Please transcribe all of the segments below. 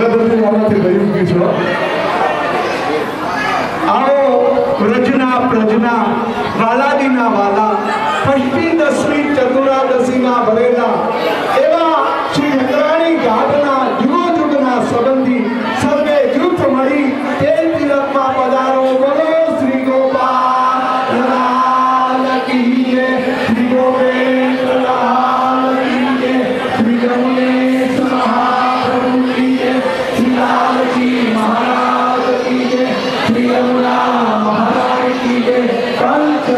હવે બધું મારાથી ભર્યું ગયું છો. આવો વ્રજના પ્રજના વાલાદીના વાલા ષષ્ઠી દસમી ચતુરાદશીના ભરેલા એવા શ્રી અંતરાણી ઘાટના યુગના સંબંધી સર્વે જૂથ મળી તેલ તિલકમાં પધારો. બોલો શ્રી ગોપાલ લાલ કી જય, શ્રી ગોવિંદ લાલ કી જય, શ્રી ગણેશ મહાપ્રભુ કી જય, શ્રી લાલજી મહારાજ કી જય, શ્રી યમુના મહારાજ કી જય. કંચ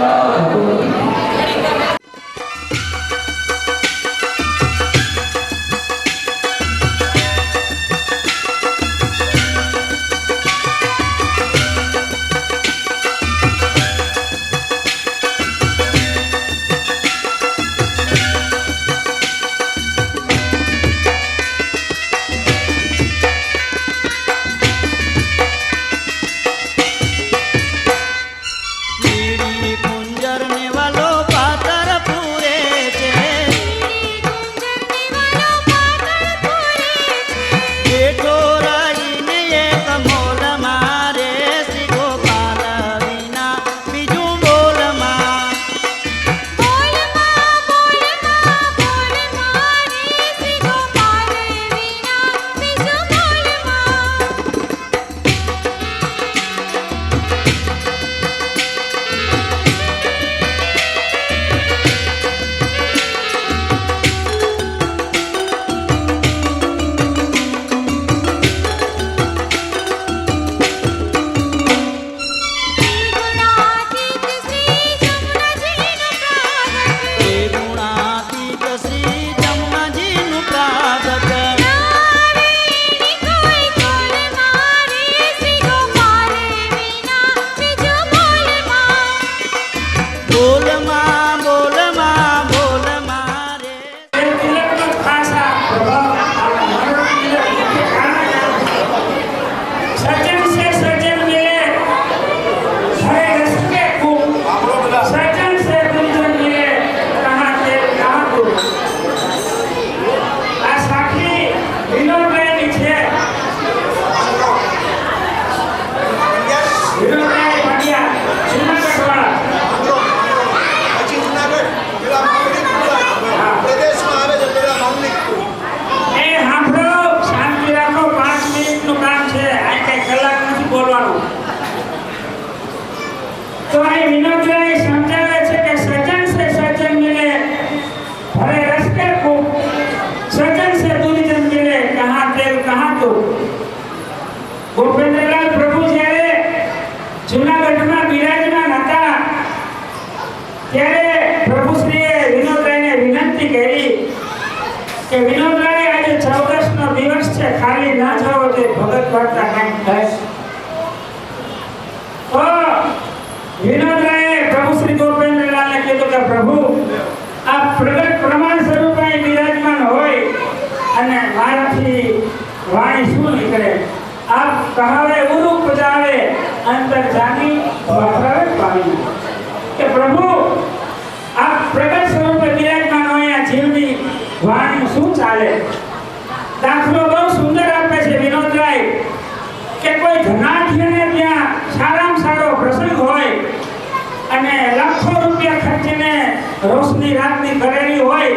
રોશની રાતની કરેલી હોય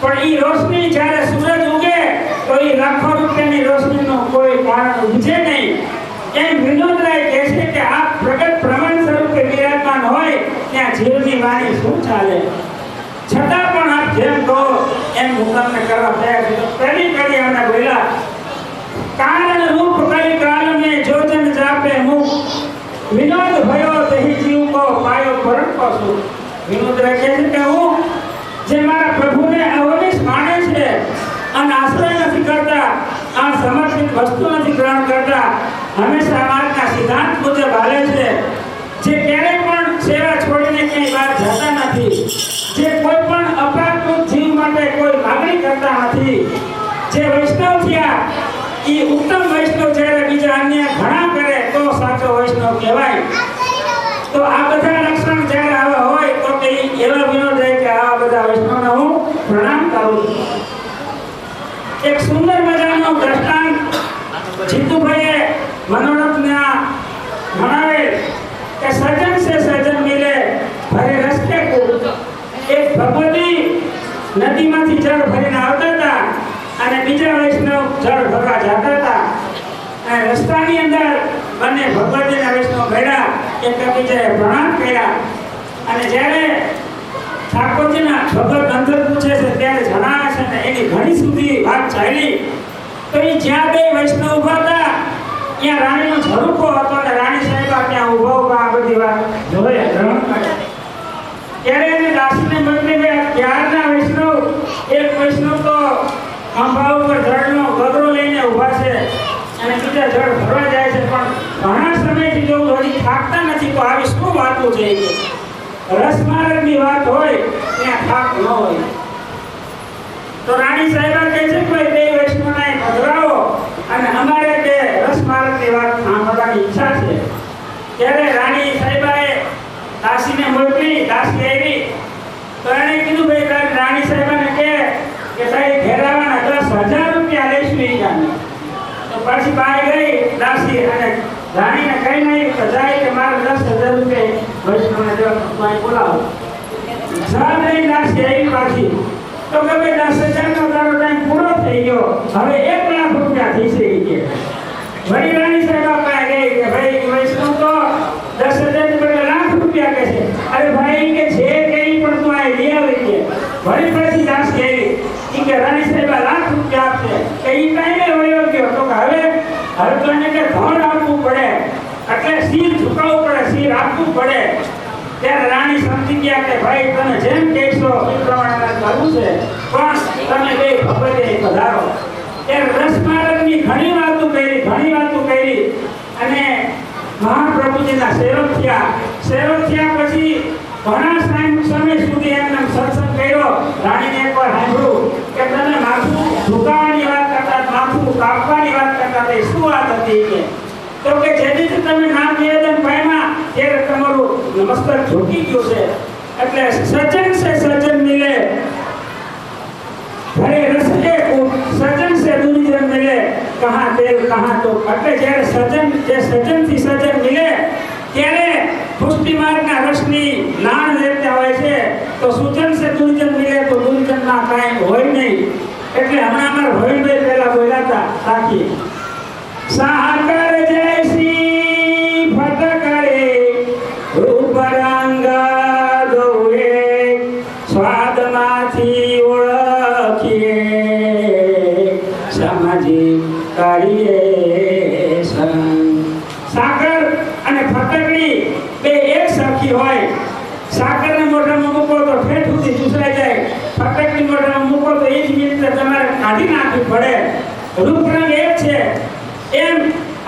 પણ ઈ રોશની જ્યારે સૂરજ ઉગે તો ઈ લાખો રૂપિયાની રોશનીનો કોઈ કારણ ઉજે નહીં. એમ વિનોદરાય કહે છે કે આ પ્રગટ પ્રમાણ સ્વરૂપે વિરાજમાન હોય ત્યાં જીવની વાણી શું ચાલે. છતાં પણ આપ જેમ કહો એમ હું તમને કરવા તૈયાર છું. પહેલી કડી આને બોલ્યા કારણ રૂપ કઈ કાલ મે જોજન જાપે મુખ વિનોદ ભયો તહી જીવ કો પાયો પરમ પશુ. વિનોદરાય કહે છે કે હું જે મારા પ્રભુને અવનિશ માને છે અને આશ્રય નથી કરતા, આ સમર્પિત વસ્તુ નથી ગ્રહણ કરતા, હંમેશા માર્ગના સિદ્ધાંત મુજબ હાલે છે, જે ક્યારેય પણ સેવા છોડીને ક્યાંય બહાર જતા નથી, જે કોઈ પણ અપરાધમુક્ત જીવ માટે કોઈ માગણી કરતા નથી, જે વૈષ્ણવ થયા એ ઉત્તમ વૈષ્ણવ જ્યારે બીજા અન્ય ઘણા કરે તો સાચો વૈષ્ણવ કહેવાય. તો આ બધા લક્ષણ જ્યારે આવા હોય તો કે એવા વિનોદ રહે કે આવા બધા વૈષ્ણવને હું પ્રણામ કરું છું. એક સુંદર મજાનો દ્રષ્ટાંત જીતુભાઈએ મનોરથના ભણાવે કે સજન સે સજન મિલે ભરે રસ્તે કો. એક ભગવતી નદીમાંથી જળ ભરીને આવતા હતા અને બીજા વૈષ્ણવ જળ ભરવા જતા હતા અને રસ્તાની અંદર બંને ભગવતીના વૈષ્ણવ મળ્યા, એકબીજાએ પ્રણામ કર્યા અને જ્યારે ઠાકોરજીના ભગત અંદર પૂછે છે ત્યારે જણાવે છે ને એની ઘણી સુધી વાત ચાલી. તો એ જ્યાં બે વૈષ્ણવ ઉભા હતા ત્યાં રાણીનો ઝરૂખો હતો અને રાણી સાહેબા ત્યાં ઉભા આ બધી વાત જોઈ ગ્રહણ કરે. ત્યારે એને દાસીને મોકલી ગયા. ત્યારના વૈષ્ણવ એક વૈષ્ણવ તો ખંભા ઉપર જળનો ગગરો લઈને ઉભા છે અને બીજા જળ ભરવા જાય છે, પણ ઘણા સમયથી જો હજી થાકતા નથી. તો આવી શું વાતો છે? રસમાર્ગની વાત હોય ત્યાં થાક ન હોય. તો રાણી સાહેબા કહે છે કે બે વૈષ્ણવને પધરાવો અને અમારે બે રસમાર્ગની વાત સાંભળવાની ઈચ્છા છે. ત્યારે રાણી સાહેબાએ દાસીને મોકલી. દાસી આવી તો એણે કીધું ભાઈ તારી રાણી સાહેબાને કે તારી ઘેરાવાના 10,000 રૂપિયા લઈશું એ જાણે. તો પછી બાઈ ગઈ દાસી અને રાણીને કઈ નહીં તો જાય કે મારે 10,000 રૂપિયા વૈષ્ણવને દેવા બોલાવો. જા નહીં દાસી આવી પાછી તો કે ભાઈ 10,000 નો તારો ટાઈમ પૂરો થઈ ગયો, હવે 1 લાખ રૂપિયા થઈ છે. વળી રાણી સાહેબ પાસે ગઈ કે ભાઈ વૈષ્ણવ તો 10,000 ની બદલે લાખ રૂપિયા કહે છે. અરે ભાઈ કે છે કઈ પણ તું આ લઈ આવી કે. વળી પછી દાસી આવી કે રાણી સાહેબ લાખ રૂપિયા આપશે કે ઈ કાંઈ વળ્યો ગયો. તો હવે તો એને કે ધણ આપવું પડે, એટલે શિર ઝુકાવવું પડે, શિર આપવું પડે. ત્યારે રાણી સમજી ગયા કે ભાઈ તમે જેમ કહેશો એ પ્રમાણે કરવું છે, પણ તમે બે ભગવતી પધારો. ત્યારે રસમાર્ગની ઘણી વાતો કરી અને મહાપ્રભુજીના સેવક થયા. પછી ઘણા સમય સુધી એમને સત્સંગ કર્યો. રાણીને એકવાર સાંભળ્યું કે તમે માથું ઝુકાવવાની વાત કરતા, માથું કાપવાની વાત કરતા, તે શું વાત હતી કે? તો કે જેથી તમે નામ નિવેદન પામ્યા ત્યારે તમારું નમસ્કાર ઝૂકી ગયું છે. એટલે સજન સે સજન મિલે ભરે રસ્તે કો, સજન સે દુર્જન મિલે કહા તેલ કહા તો. એટલે જ્યારે સજન થી સજન મિલે ત્યારે પુષ્ટિ માર્ગના રસની લાણ લેતા હોય છે. તો સુજન સે દુર્જન મિલે તો દુર્જનના કાંઈ હોય નહીં. એટલે હમણાં અમારા ભવિનભાઈ પહેલા બોલ્યા હતા સાખી સાકર જૈસી ફટકરે રૂપ રંગ દોએ સ્વાદમાંથી ઓળખીએ સમજી કરીએ. સાકર અને ફટકડી બે એક સરખી હોય. સાકરને મોઢામાં મૂકો તો ઠેઠ સુધી ચૂસરાઈ જાય, ફટકડી મોઢામાં મૂકો તો એ જ મિનિટે તમારે કાઢી નાખવી પડે. રૂપરંગ એક છે. એમ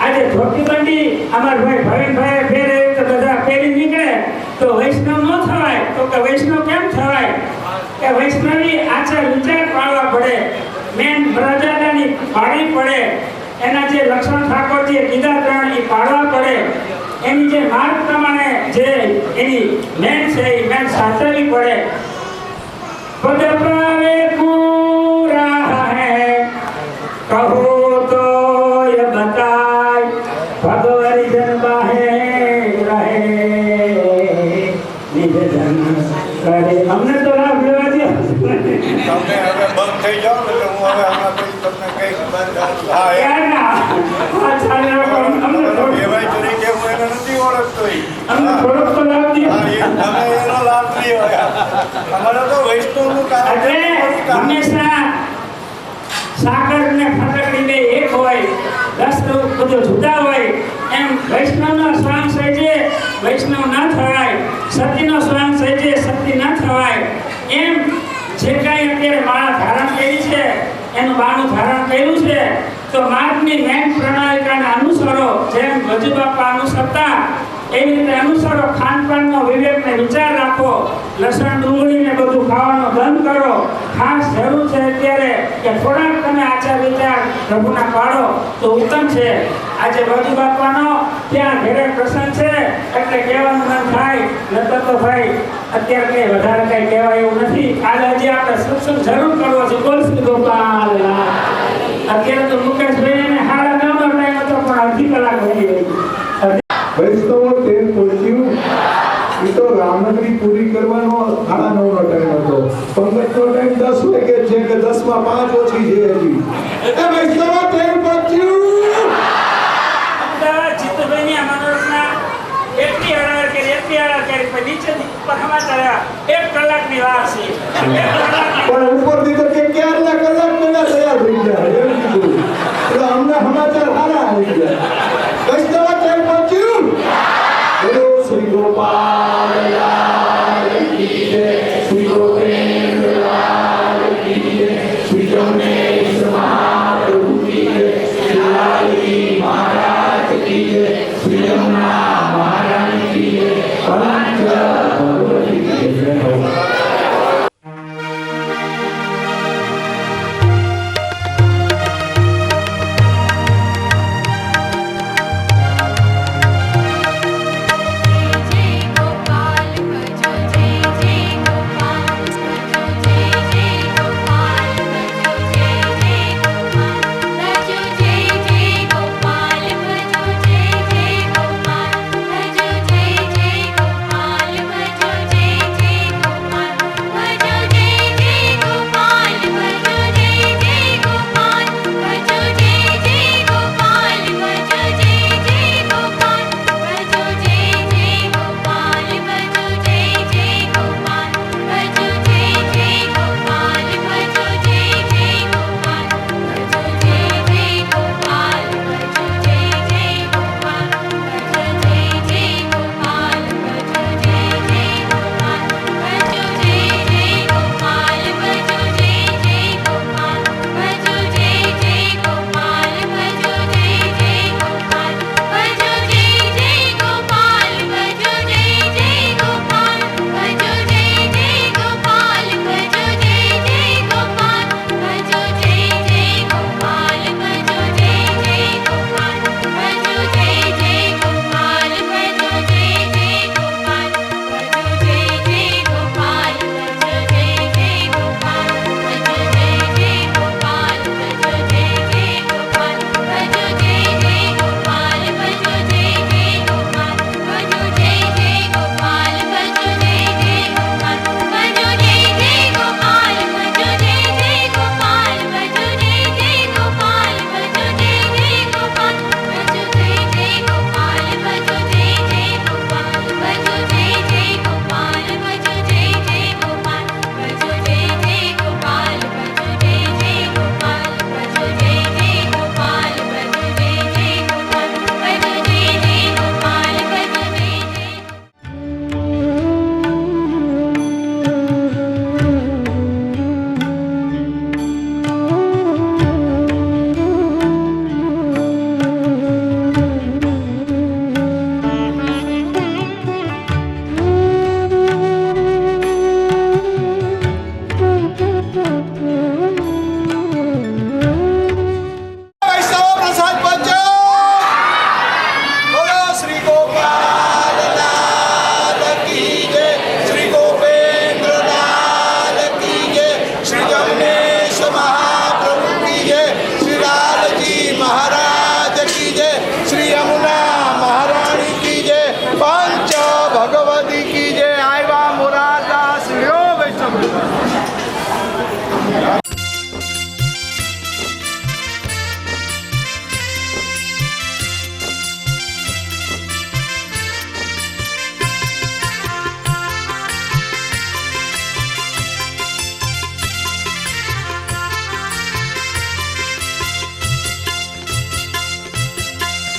આજે ધોતીબંધી અમારા ભાઈ ભાવિનભાઈ પહેરે તો બધા પહેરી નીકળે તો વૈષ્ણવ ન થવાય. તો કે વૈષ્ણવ કેમ થવાય? કે વૈષ્ણવની આચાર વિચાર પાળવા પડે, મેન મર્યાદાની પાળવી પડે, એના જે લક્ષણ ઠાકોરજીએ કીધા 3 એ પાળવા પડે. એની જે માર્ગ પ્રમાણે જે એની મેન છે એ મેન સાચવવી પડે. પદ પાવે પૂરા હે કહો તો ય બતાય ભગવરી જન બાહે રહે નિજ જન કરે. અમને તો લાભ લેવા દો. તમે હવે બંધ થઈ જાઓ ને હું હવે હમણાં પછી તમને કઈ હા યાર ના આ ચાલે અમને એવાય તરીકે હું એને નથી ઓળખતો. અમને થોડોક તો લાભ દો. તમે એનો લાભ નહીં હોય. અમારે તો વૈષ્ણવનું કામ એટલે હંમેશા સાકર ને ફટકડી બે એક હોય, રસ્તો બધો જુદા હોય. એમ વૈષ્ણવનો સ્વાંગ સહેજે વૈષ્ણવ ન થવાય, સતીનો સ્વાંગ સહેજે સતી ન થવાય. એમ જે કાંઈ અત્યારે માળા ધારણ કરી છે એનું બાનું ધારણ કર્યું છે તો માર્ગની મેન પ્રણાલિકાને અનુસરો. જેમ ગજુ બાપા અનુસરતા એવી રીતે અનુસરો. ખાનપાનનો વિવેકને વિચાર રાખો. લસણ ડુંગળીને બધું ખાવાનું બંધ કરો. ખાસ જરૂર છે અત્યારે કે થોડાક તમે આચાર વિચાર પ્રભુના પાડો તો ઉત્તમ છે. આજે ગજુ બાપાનો ત્યાં ઘરે પ્રસંગ છે એટલે કહેવાનું મન થાય, નતર તો ભાઈ અત્યારે કઈ વધારે કઈ કહેવાય એવું નથી. કાલે હજી આપણે સત્સંગ જરૂર કરવો છે. બોલ શ્રી ગોપાલ. અત્યારે તો મુકેશભાઈ ને 9:30 કે 10 માં 5 ઓછી છે હજી. એ વૈષ્ણવ ટ્રેન પહોંચ્યું. અમદાવાદ જીતુભાઈની આ મનોરથના એટલી હળહળ કરી પછી નીચેથી ઉપર સમાચાર આવ્યા 1 કલાકની વાર છે 1 કલાકની પણ ઉપરથી તો કે ક્યારના કલાક પહેલા તૈયાર થઈ ગયા એમ કીધું. એટલે અમને સમાચાર સારા આવી ગયા. વૈષ્ણવ ટ્રેન પહોંચ્યું. બોલો શ્રી ગોપાલ લાલ કી જય, શ્રી ગોવિંદ લાલ કી જય, શ્રી ગણેશ મહાપ્રભુ કી જય, શ્રી લાલજી મહારાજ કી જય, શ્રી યમુના મહારાણી કી જય, પંચ ભગવતી કી જય.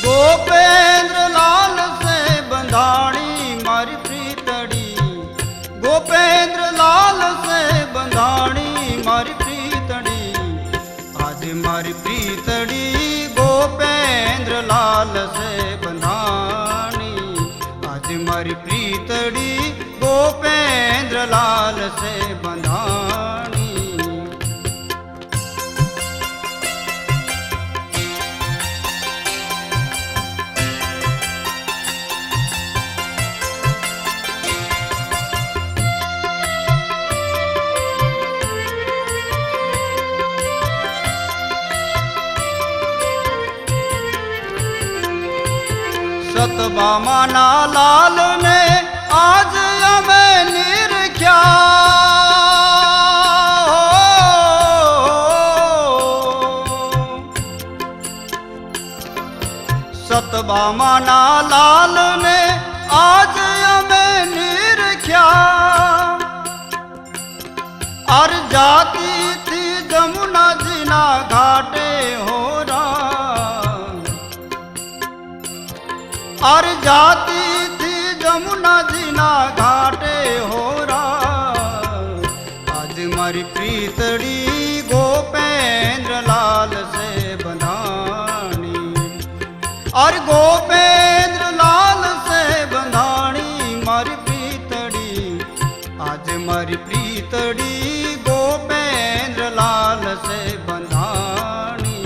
गोपेंद्र लाल से बंधाणी मारी प्रीतड़ी, गोपेंद्र लाल से बंधाणी मारी प्रीतड़ी, आज मारी प्रीतड़ी गोपेंद्र लाल से बंधाणी, आज मारी प्रीतड़ी गोपेंद्र लाल से बंधाणी। सतबामाना लाल ने आज हमें निरख्या, સતબામાના લાલને આજ અમે નિરખ્યા અર જાતિથી જમુનાજીના ઘાટે હોરા અર જાતિથી જમુનાજીના ઘાટે હોરા આજ મારી પ્રીતડી ગોપેન્દ્ર લાલ સે બંધાણી और गोपेंद्र लाल से बंधाणी मारी प्रीतड़ी आज मारी प्रीतड़ी गोपेंद्र लाल से बंधाणी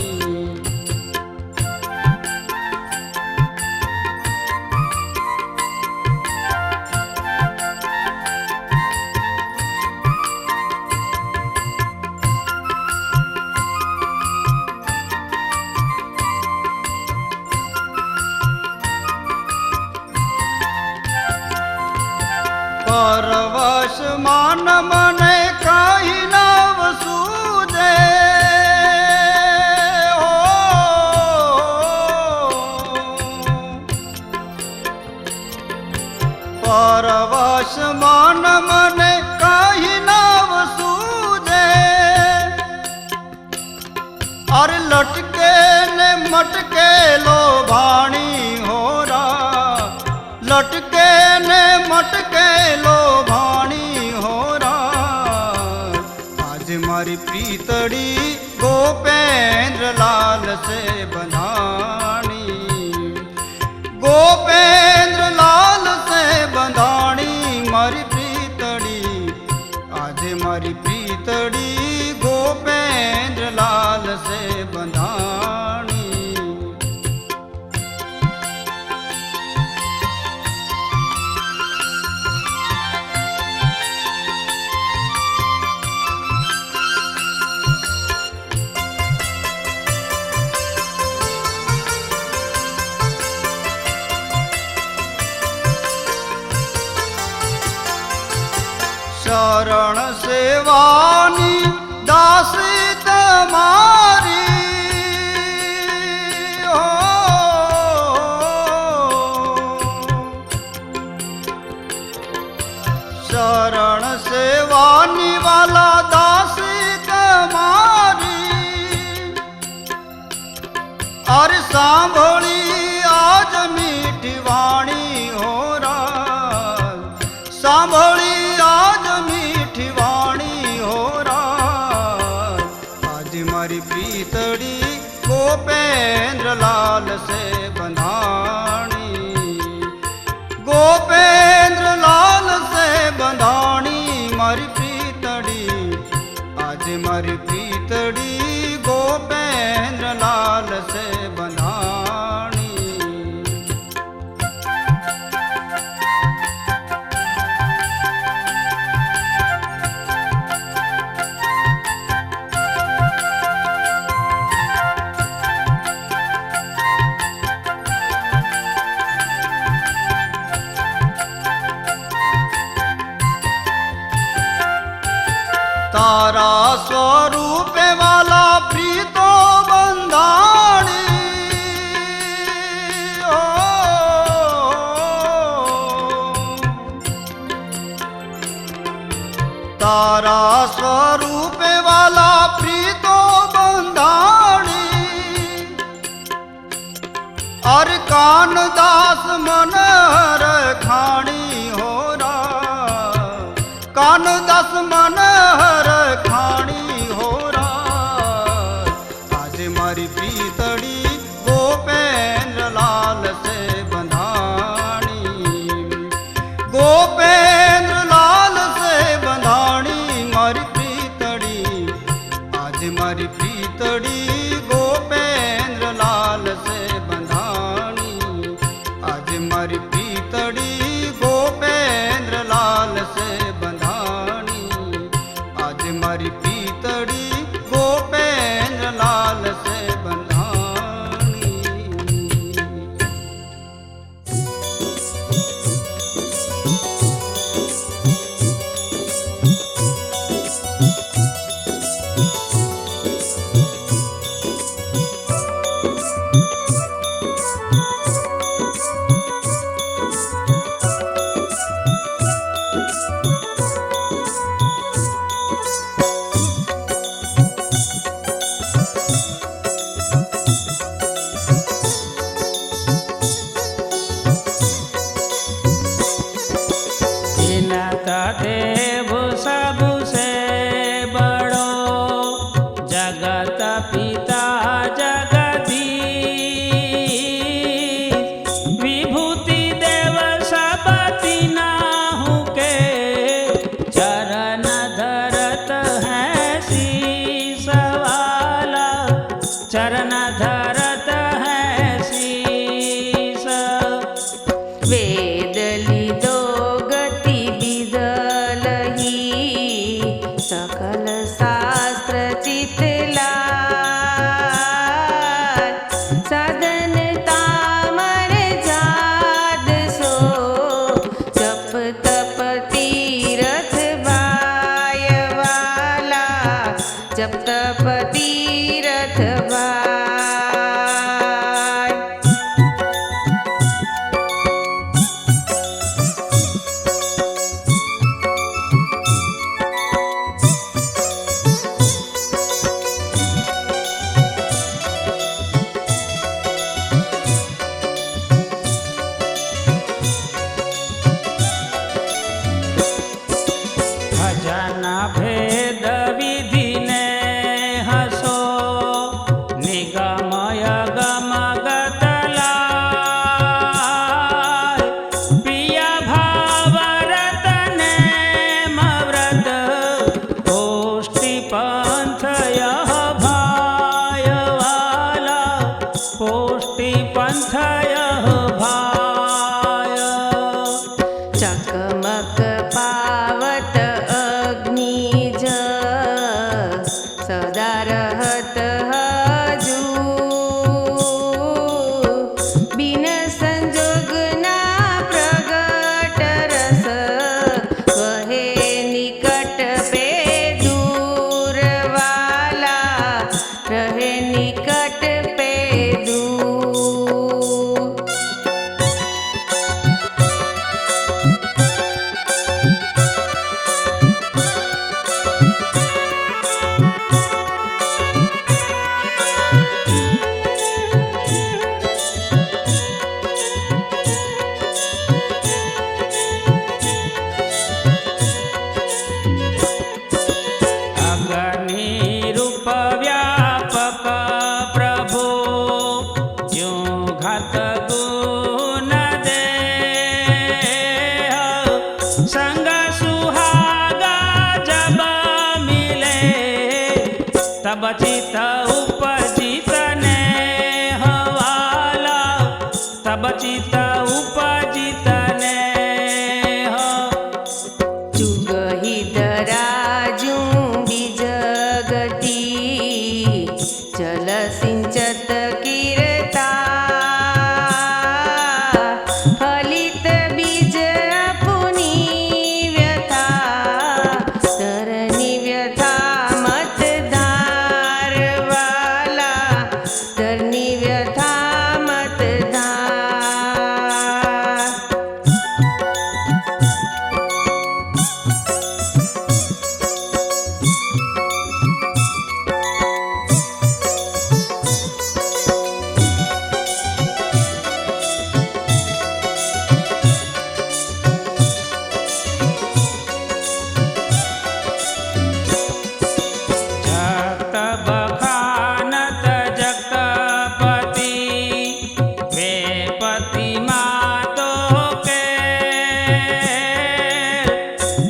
परवश मान मने काई नव सूझे हो परवश मान मने काई नव सूझे और लटके ने मटके लो भाणी हो रा लटके ने मटके लो भाणी हो रा आज मारी प्रीतड़ी गोपेंद्र लाल से बंधाणी गोपेंद्र लाल से बंधाणी मारी प्रीतड़ी आज मारी प्रीतड़ी गोपेंद्र लाल से बंधाणी शरण सेवानी दासी तमारी हो शरण सेवानी वाला दासी तमारी अरे सांभળી आज मीठी वाणी हो रा सांभળી आज मीठी वाणी हो रा आज मारी प्रीतड़ी गोपेंद्र लाल से बंधाणी गोपेंद्र लाल से बंधाणी मारी प्रीतड़ी आज मारी प्रीतड़ी गोपेंद्र लाल से बंधाणी तारा स्वरूप वाला प्रीतो बंधाणी हो तारा स्वरूप वाला प्रीतो बंधाणी और कानदास मनहर खाणी हो रा कानदास मनहर खाणी हो रा आज मारी प्रीतड़ी गोपेंद्र लाल से बंधाणी गोपेंद्र लाल से बंधाणी मारी प्रीतड़ी आज मारी प्रीतड़ी गोपेंद्र लाल से बंधाणी आज मारी प्रीतड़ी गोपेंद्र लाल से बंधाणी आज मारी पंथयः भाय चकमक पावत अग्निज सदा रहत हजू बिन संजोगना प्रगट रस वहे निकट पे दूर वाला रहे निकट पे दूर। अग्निरूप व्यापक प्रभो जो घात गुण देह संग सुहागा जब मिले तब चित उपजित नेह वाला तब चित उपजित नेह चुगही दराजू बीजगती जल सिंचत कीरता फलित बीज पुनि व्यथा तरनी व्यथा मतदार वाला तरनी व्यथा मतदार। जगत बखानत जगतपति वेपति मातो के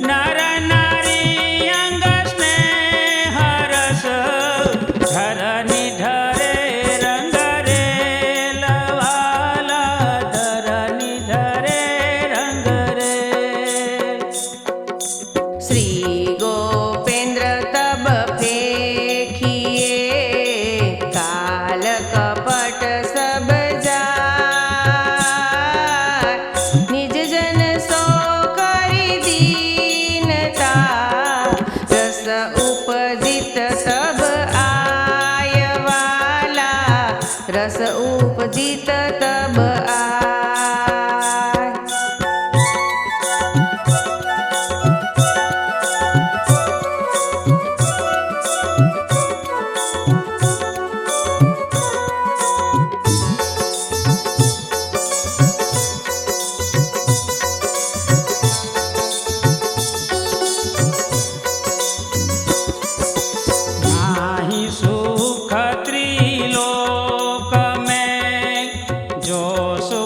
नर नारी अंग स्नेह रस धरनी धरे रंग रे लवाला धरनी धरे रंग रे। श्री गोपेंद्र तब फेखिए काल कपट सब जाय निज जन सो करि दीनता रस उपजित तब आय वाला रस उपजित तब आय। नाही सुख त्रिलोक में जो सुख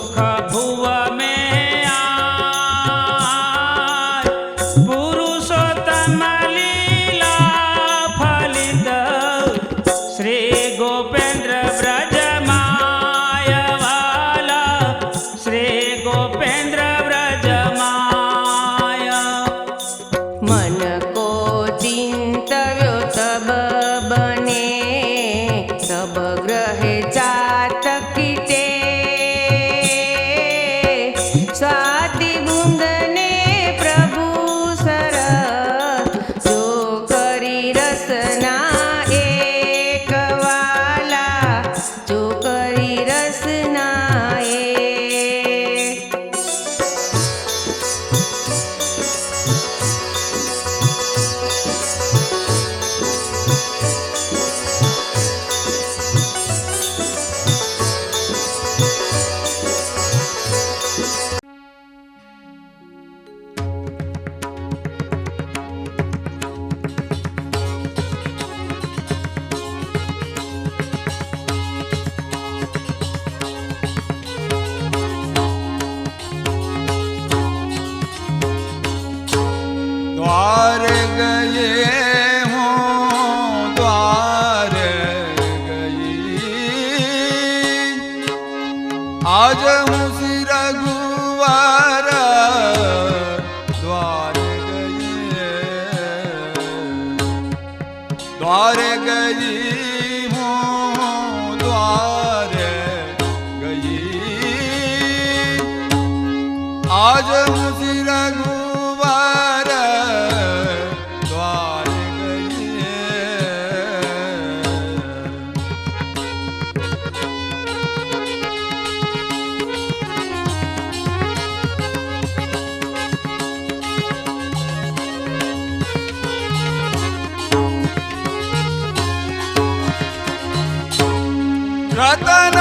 आज हूँ श्री रघुवर द्वार गई हूँ द्वार गई आज हूँ श्री रघुवर द्वार गई रतन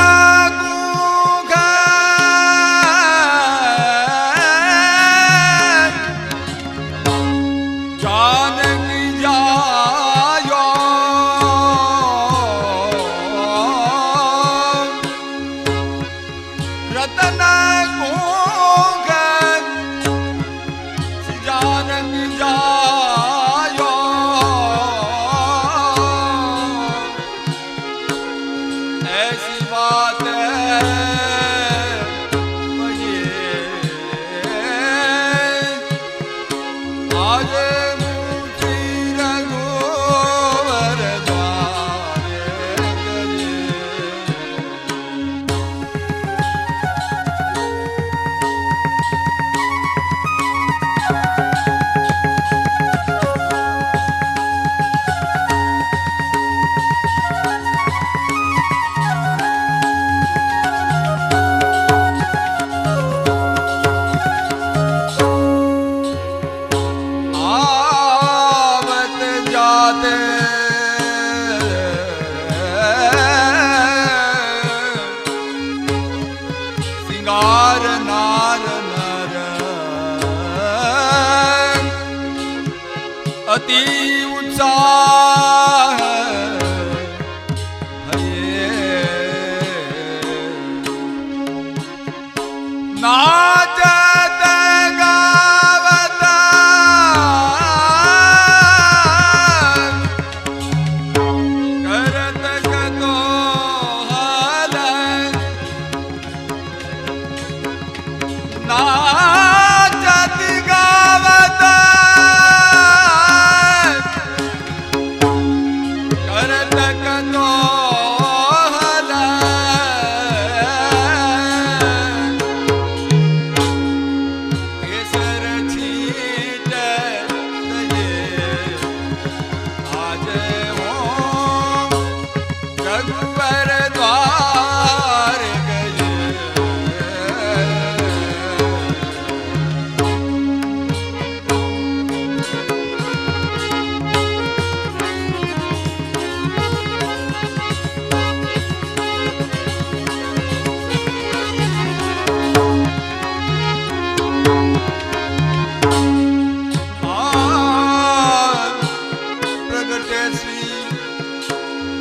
जानकी जायो रतन जानकी जायो ऐसी बात आज मुझे रघुवर द्वार गए आवत जाते सिंगार नार नर अति उत्साह नाचत गावत करत कतोहल नाचत गावत करत कतोहल केसर छीट दये आज हो रघुवर द्वार गए प्रगटे श्री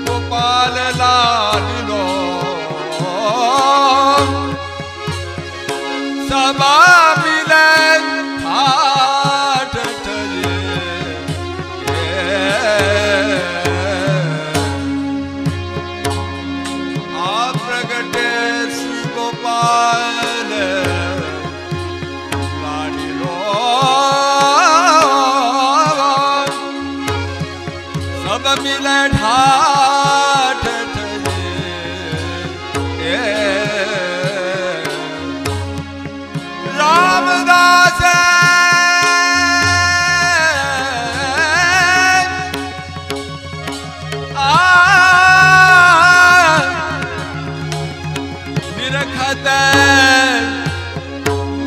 गोपाल लालिलो सबा मिले ठाठ ठरे आप प्रगटे श्री गोपाल लालिलो सब मिले ठाठ ठरे रामदास निरखत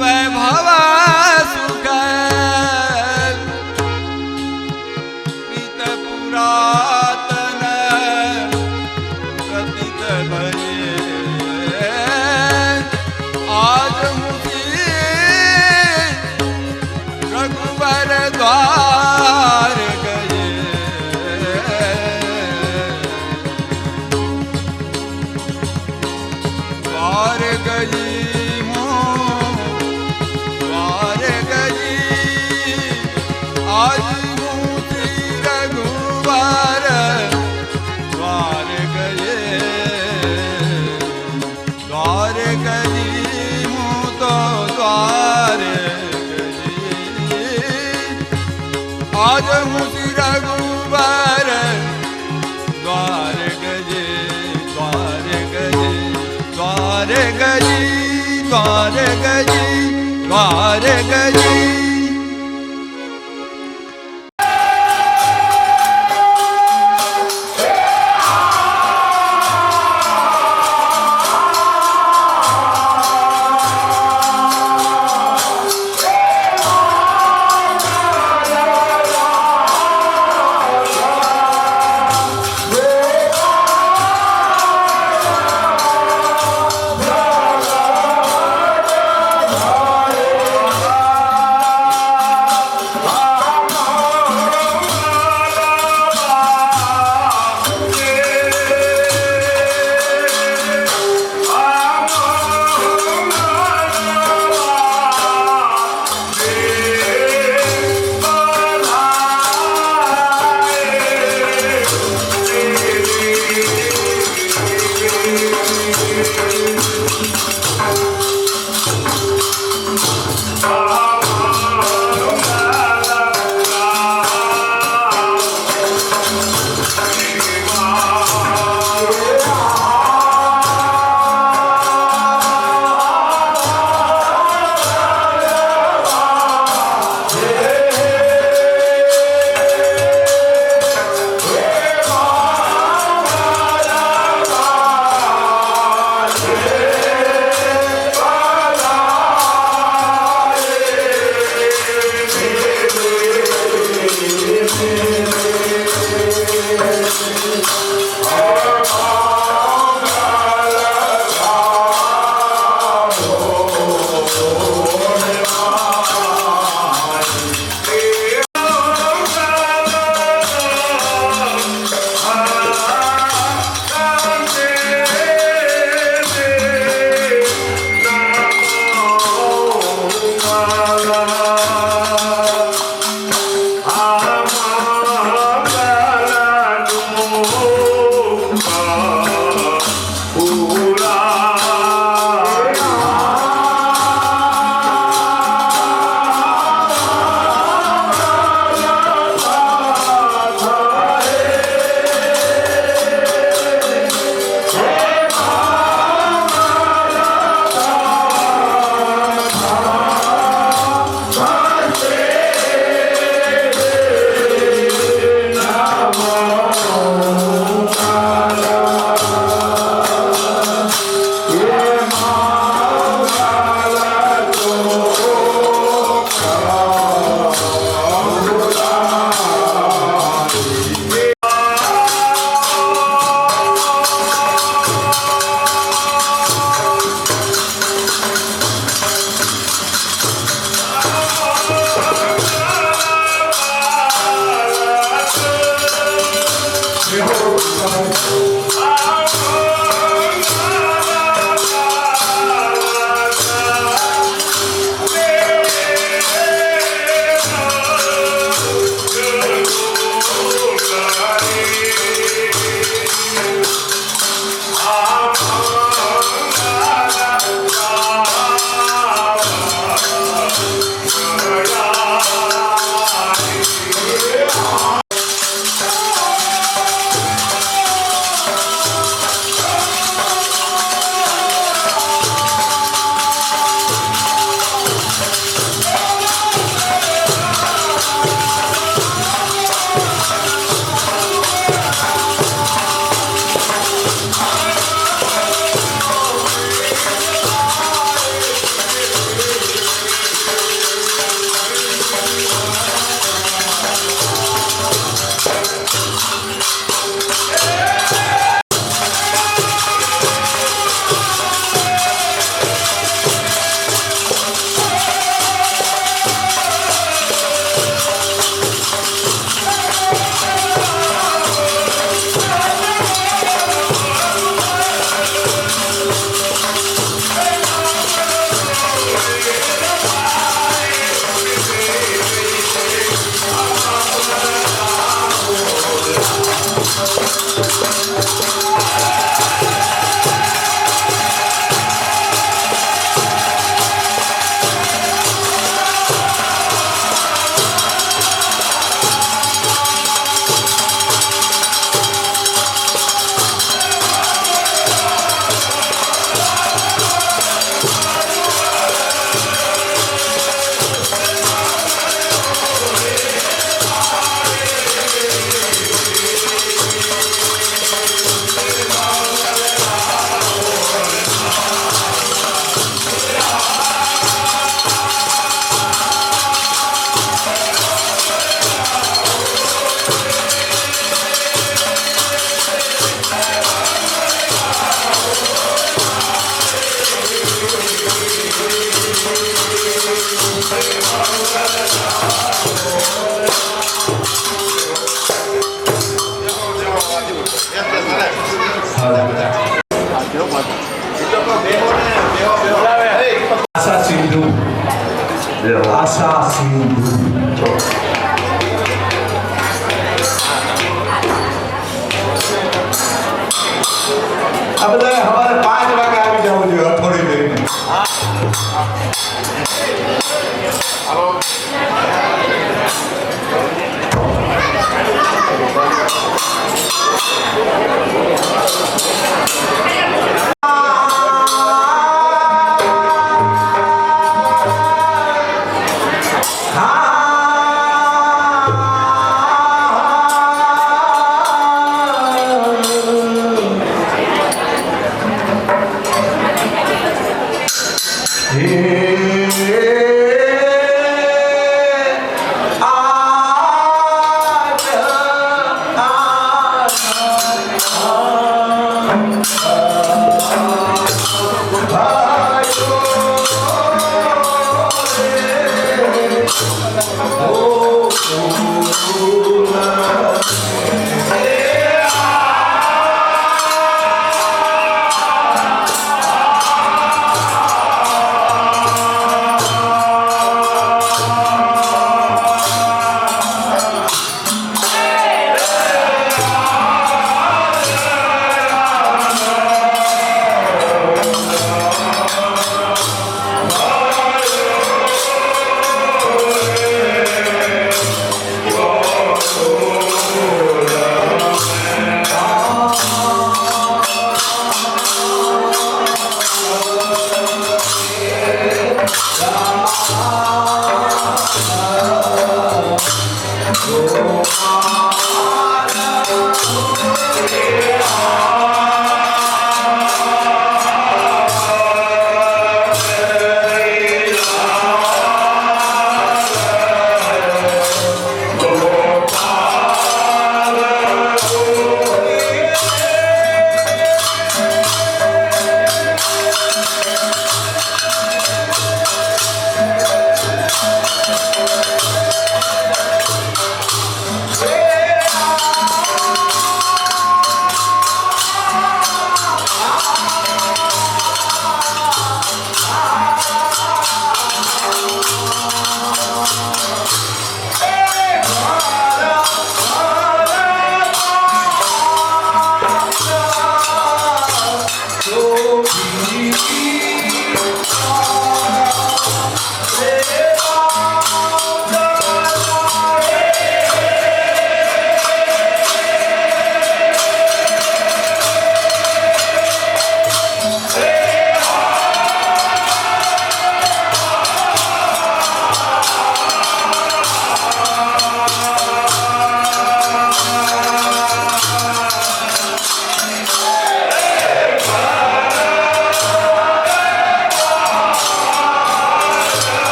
वैभव सुख प्रीत पुरातन प्रतीत भये आज मुझे रघुवर द्वार गए द्वार गई हूँ રઘુબર દ્વાર ગજે દ્વાર ગજે દ્વાર ગજી દ્વાર ગજી દ્વાર ગજી વર્ષા સિંધુ આ બધા સવારે 5 વાગે આવી જવું જોઈએ હથોડી લઈને. Oh